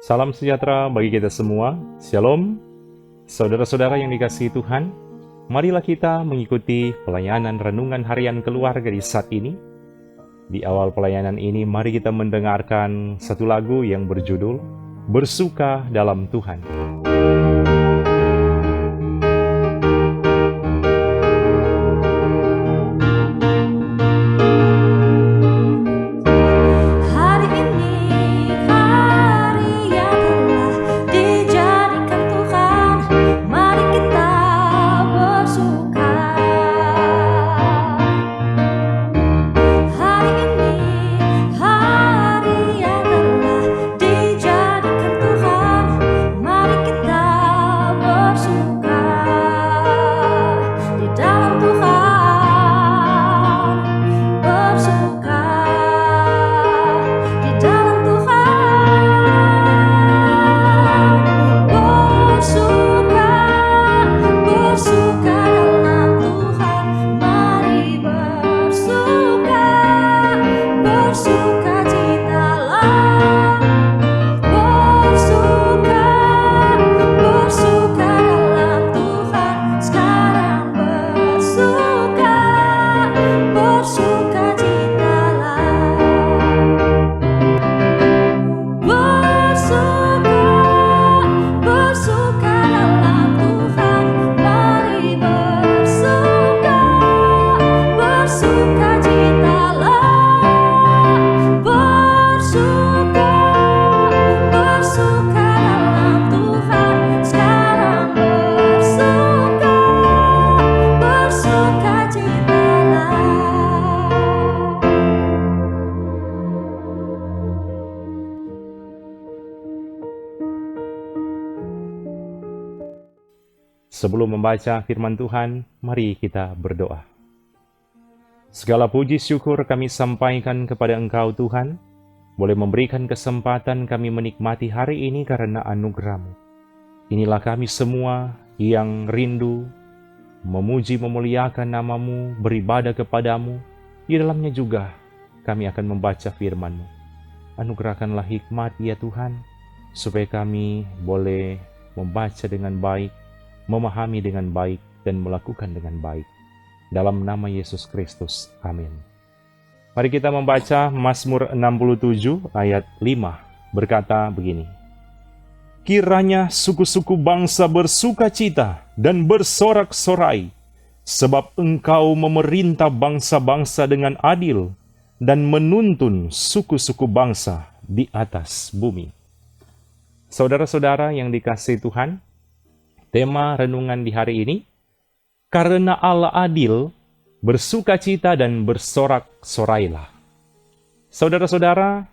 Salam sejahtera bagi kita semua. Shalom. Saudara-saudara yang dikasihi Tuhan, marilah kita mengikuti pelayanan renungan harian keluarga di saat ini. Di awal pelayanan ini, mari kita mendengarkan satu lagu yang berjudul Bersuka dalam Tuhan. Sebelum membaca firman Tuhan, mari kita berdoa. Segala puji syukur kami sampaikan kepada Engkau Tuhan, boleh memberikan kesempatan kami menikmati hari ini karena anugerah-Mu. Inilah kami semua yang rindu, memuji memuliakan nama-Mu, beribadah kepada-Mu. Di dalamnya juga kami akan membaca firman-Mu. Anugerahkanlah hikmat ya Tuhan, supaya kami boleh membaca dengan baik, memahami dengan baik, dan melakukan dengan baik. Dalam nama Yesus Kristus. Amin. Mari kita membaca Mazmur 67 ayat 5. Berkata begini. Kiranya suku-suku bangsa bersuka cita dan bersorak-sorai, sebab Engkau memerintah bangsa-bangsa dengan adil dan menuntun suku-suku bangsa di atas bumi. Saudara-saudara yang dikasihi Tuhan, tema renungan di hari ini, karena Allah adil, bersukacita dan bersorak-sorailah. Saudara-saudara,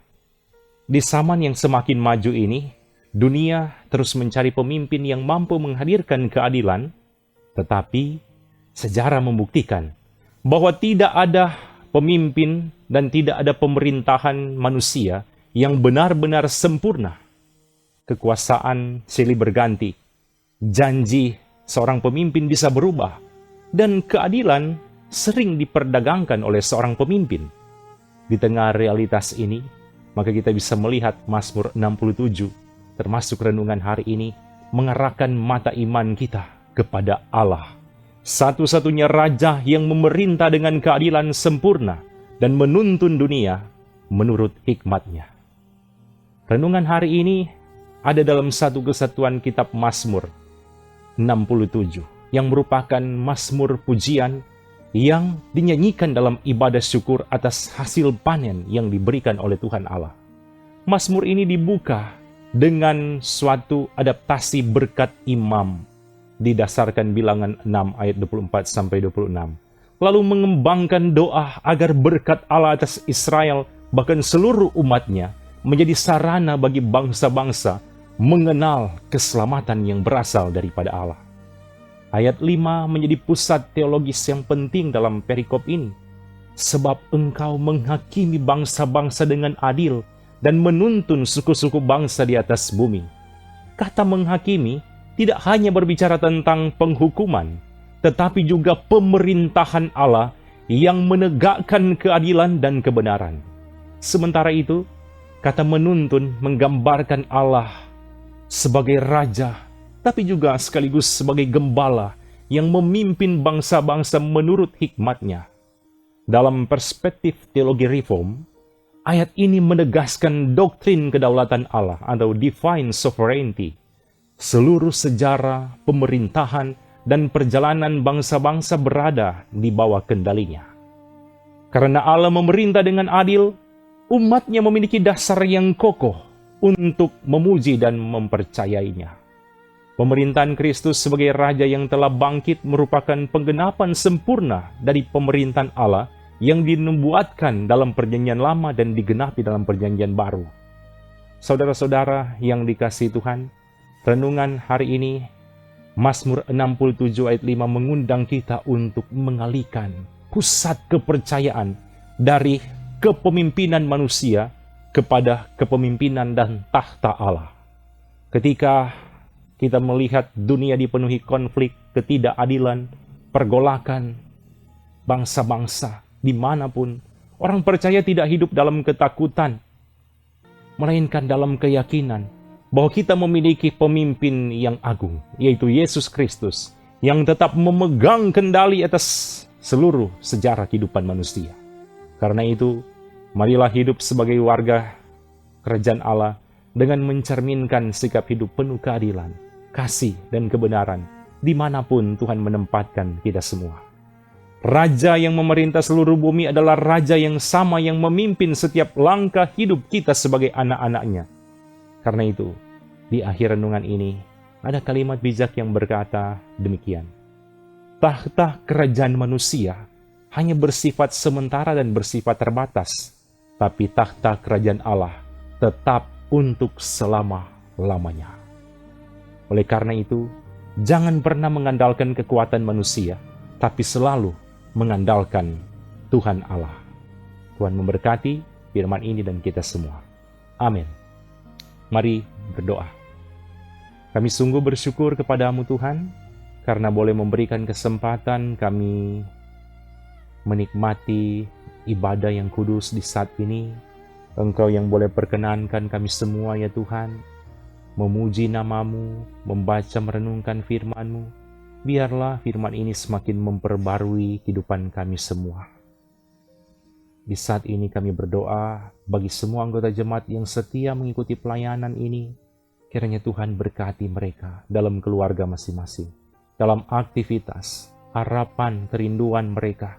di zaman yang semakin maju ini, dunia terus mencari pemimpin yang mampu menghadirkan keadilan, tetapi sejarah membuktikan bahwa tidak ada pemimpin dan tidak ada pemerintahan manusia yang benar-benar sempurna. Kekuasaan silih berganti. Janji seorang pemimpin bisa berubah, dan keadilan sering diperdagangkan oleh seorang pemimpin. Di tengah realitas ini, maka kita bisa melihat Mazmur 67, termasuk renungan hari ini, mengarahkan mata iman kita kepada Allah. Satu-satunya Raja yang memerintah dengan keadilan sempurna dan menuntun dunia menurut hikmat-Nya. Renungan hari ini ada dalam satu kesatuan kitab Mazmur 67, yang merupakan mazmur pujian yang dinyanyikan dalam ibadah syukur atas hasil panen yang diberikan oleh Tuhan Allah. Mazmur ini dibuka dengan suatu adaptasi berkat imam, didasarkan bilangan 6 ayat 24-26. Lalu mengembangkan doa agar berkat Allah atas Israel, bahkan seluruh umatnya, menjadi sarana bagi bangsa-bangsa mengenal keselamatan yang berasal daripada Allah. Ayat 5 menjadi pusat teologis yang penting dalam perikop ini. Sebab Engkau menghakimi bangsa-bangsa dengan adil dan menuntun suku-suku bangsa di atas bumi. Kata menghakimi tidak hanya berbicara tentang penghukuman, tetapi juga pemerintahan Allah yang menegakkan keadilan dan kebenaran. Sementara itu, Kata menuntun menggambarkan Allah sebagai raja, tapi juga sekaligus sebagai gembala yang memimpin bangsa-bangsa menurut hikmat-Nya. Dalam perspektif teologi reform, ayat ini menegaskan doktrin kedaulatan Allah atau divine sovereignty. Seluruh sejarah, pemerintahan, dan perjalanan bangsa-bangsa berada di bawah kendali-Nya. Karena Allah memerintah dengan adil, umat-Nya memiliki dasar yang kokoh untuk memuji dan mempercayainya. Pemerintahan Kristus sebagai Raja yang telah bangkit merupakan penggenapan sempurna dari pemerintahan Allah yang dinubuatkan dalam Perjanjian Lama dan digenapi dalam Perjanjian Baru. Saudara-saudara yang dikasihi Tuhan, renungan hari ini, Mazmur 67 ayat 5 mengundang kita untuk mengalihkan pusat kepercayaan dari kepemimpinan manusia kepada kepemimpinan dan tahta Allah. Ketika kita melihat dunia dipenuhi konflik, ketidakadilan, pergolakan, bangsa-bangsa dimanapun, orang percaya tidak hidup dalam ketakutan, melainkan dalam keyakinan bahwa kita memiliki pemimpin yang agung, yaitu Yesus Kristus, yang tetap memegang kendali atas seluruh sejarah kehidupan manusia. Karena itu, marilah hidup sebagai warga kerajaan Allah dengan mencerminkan sikap hidup penuh keadilan, kasih, dan kebenaran dimanapun Tuhan menempatkan kita semua. Raja yang memerintah seluruh bumi adalah Raja yang sama yang memimpin setiap langkah hidup kita sebagai anak-anak-Nya. Karena itu, di akhir renungan ini, ada kalimat bijak yang berkata demikian. Tahta kerajaan manusia hanya bersifat sementara dan bersifat terbatas, tapi tahta kerajaan Allah tetap untuk selama-lamanya. Oleh karena itu, jangan pernah mengandalkan kekuatan manusia, tapi selalu mengandalkan Tuhan Allah. Tuhan memberkati firman ini dan kita semua. Amin. Mari berdoa. Kami sungguh bersyukur kepadamu Tuhan, karena boleh memberikan kesempatan kami menikmati ibadah yang kudus di saat ini. Engkau yang boleh perkenankan kami semua ya Tuhan, memuji nama-Mu, membaca merenungkan firman-Mu. Biarlah firman ini semakin memperbarui kehidupan kami semua. Di saat ini kami berdoa bagi semua anggota jemaat yang setia mengikuti pelayanan ini. Kiranya Tuhan berkati mereka dalam keluarga masing-masing, dalam aktivitas, harapan, kerinduan mereka.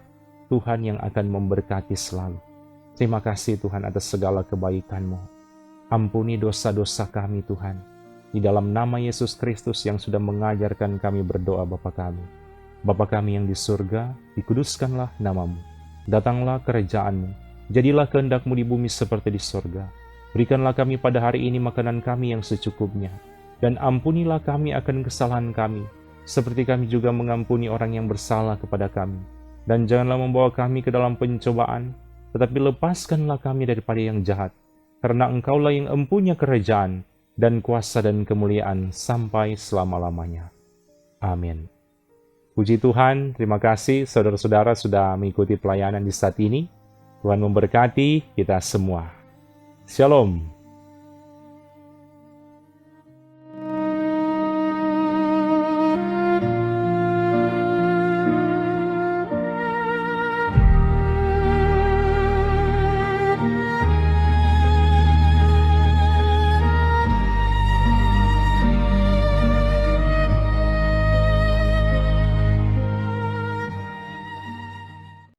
Tuhan yang akan memberkati selalu. Terima kasih Tuhan atas segala kebaikan-Mu. Ampuni dosa-dosa kami Tuhan. Di dalam nama Yesus Kristus yang sudah mengajarkan kami berdoa Bapa kami. Bapa kami yang di surga, dikuduskanlah nama-Mu. Datanglah kerajaan-Mu. Jadilah kehendak-Mu di bumi seperti di surga. Berikanlah kami pada hari ini makanan kami yang secukupnya. Dan ampunilah kami akan kesalahan kami, seperti kami juga mengampuni orang yang bersalah kepada kami. Dan janganlah membawa kami ke dalam pencobaan, tetapi lepaskanlah kami daripada yang jahat. Karena Engkaulah yang empunya kerajaan, dan kuasa dan kemuliaan sampai selama-lamanya. Amin. Puji Tuhan, terima kasih saudara-saudara sudah mengikuti pelayanan di saat ini. Tuhan memberkati kita semua. Shalom.